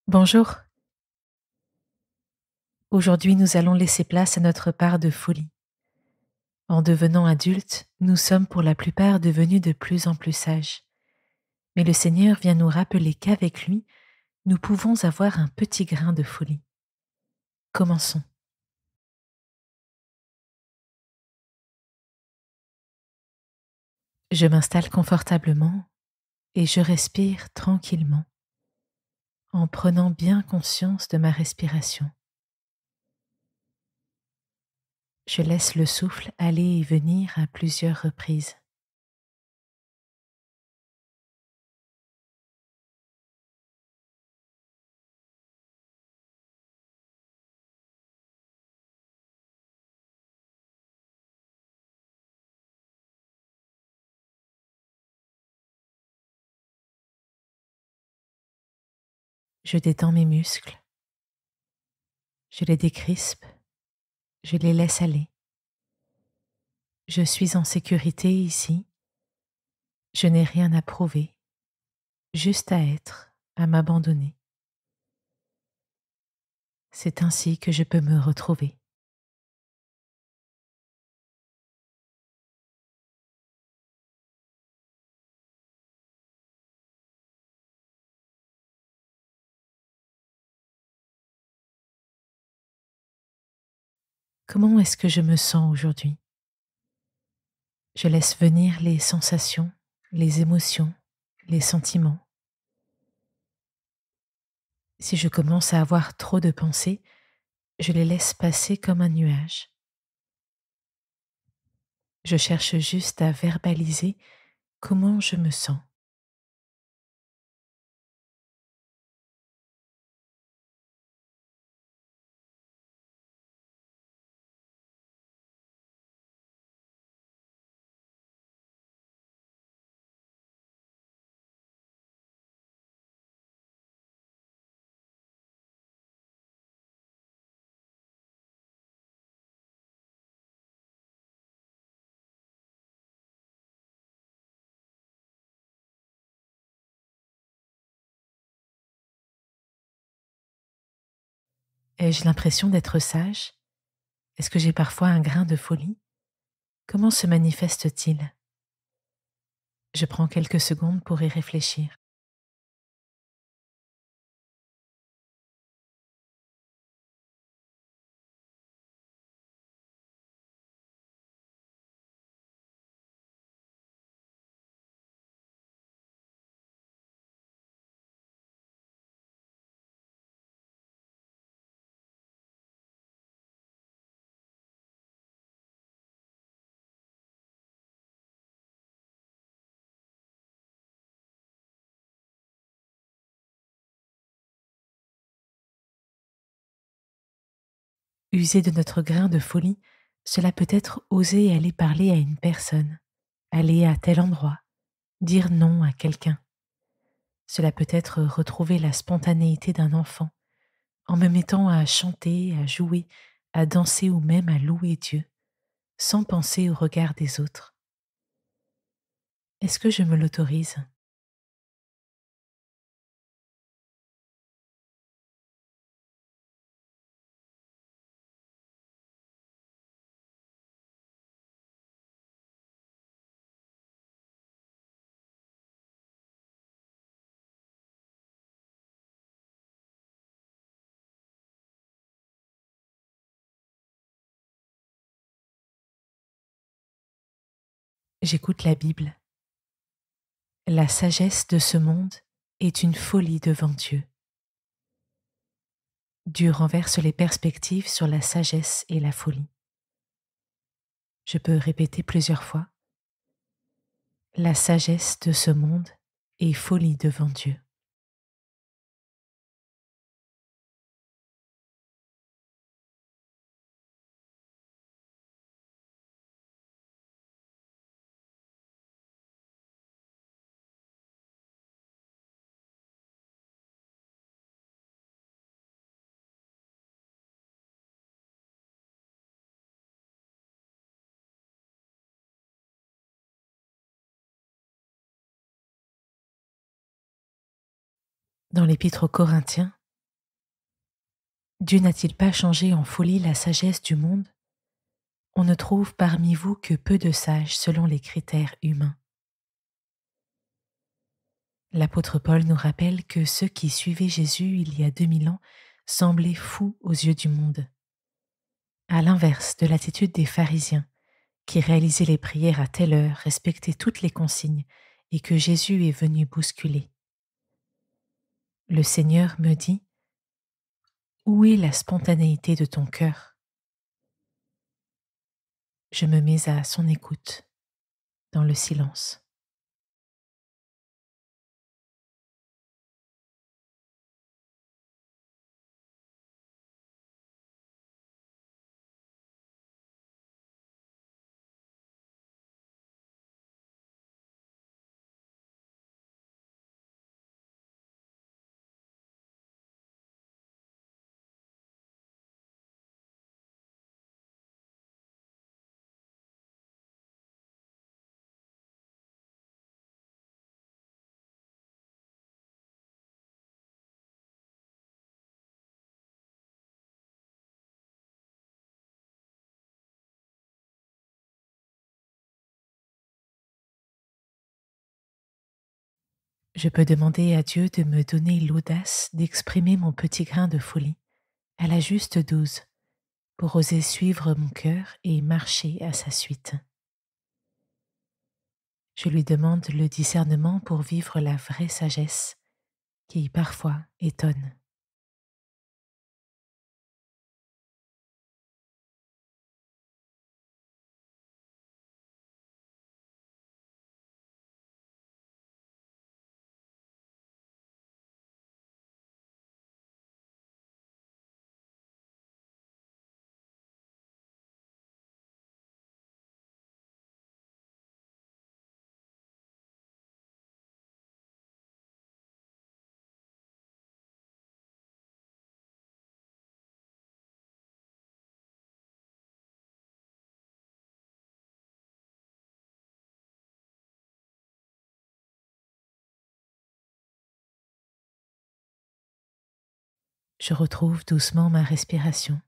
Bonjour, aujourd'hui nous allons laisser place à notre part de folie. En devenant adultes, nous sommes pour la plupart devenus de plus en plus sages. Mais le Seigneur vient nous rappeler qu'avec lui, nous pouvons avoir un petit grain de folie. Commençons. Je m'installe confortablement et je respire tranquillement en prenant bien conscience de ma respiration. Je laisse le souffle aller et venir à plusieurs reprises. Je détends mes muscles, je les décrispe, je les laisse aller. Je suis en sécurité ici, je n'ai rien à prouver, juste à être, à m'abandonner. C'est ainsi que je peux me retrouver. Comment est-ce que je me sens aujourd'hui? Je laisse venir les sensations, les émotions, les sentiments. Si je commence à avoir trop de pensées, je les laisse passer comme un nuage. Je cherche juste à verbaliser comment je me sens. Ai-je l'impression d'être sage? Est-ce que j'ai parfois un grain de folie? Comment se manifeste-t-il? Je prends quelques secondes pour y réfléchir. User de notre grain de folie, cela peut être oser aller parler à une personne, aller à tel endroit, dire non à quelqu'un. Cela peut être retrouver la spontanéité d'un enfant en me mettant à chanter, à jouer, à danser ou même à louer Dieu, sans penser au regard des autres. Est-ce que je me l'autorise? J'écoute la Bible. La sagesse de ce monde est une folie devant Dieu. Dieu renverse les perspectives sur la sagesse et la folie. Je peux répéter plusieurs fois. La sagesse de ce monde est folie devant Dieu. Dans l'Épître aux Corinthiens, Dieu n'a-t-il pas changé en folie la sagesse du monde? On ne trouve parmi vous que peu de sages selon les critères humains. L'apôtre Paul nous rappelle que ceux qui suivaient Jésus il y a 2000 ans semblaient fous aux yeux du monde, à l'inverse de l'attitude des pharisiens qui réalisaient les prières à telle heure, respectaient toutes les consignes et que Jésus est venu bousculer. Le Seigneur me dit: où est la spontanéité de ton cœur? Je me mets à son écoute, dans le silence. Je peux demander à Dieu de me donner l'audace d'exprimer mon petit grain de folie à la juste dose pour oser suivre mon cœur et marcher à sa suite. Je lui demande le discernement pour vivre la vraie sagesse qui parfois étonne. Je retrouve doucement ma respiration.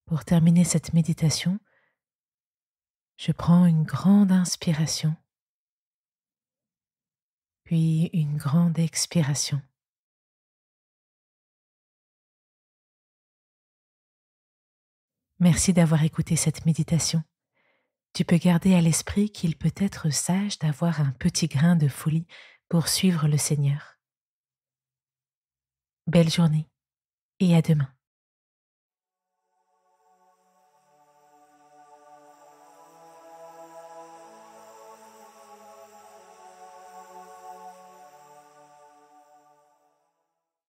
Pour terminer cette méditation, je prends une grande inspiration, puis une grande expiration. Merci d'avoir écouté cette méditation. Tu peux garder à l'esprit qu'il peut être sage d'avoir un petit grain de folie pour suivre le Seigneur. Belle journée et à demain.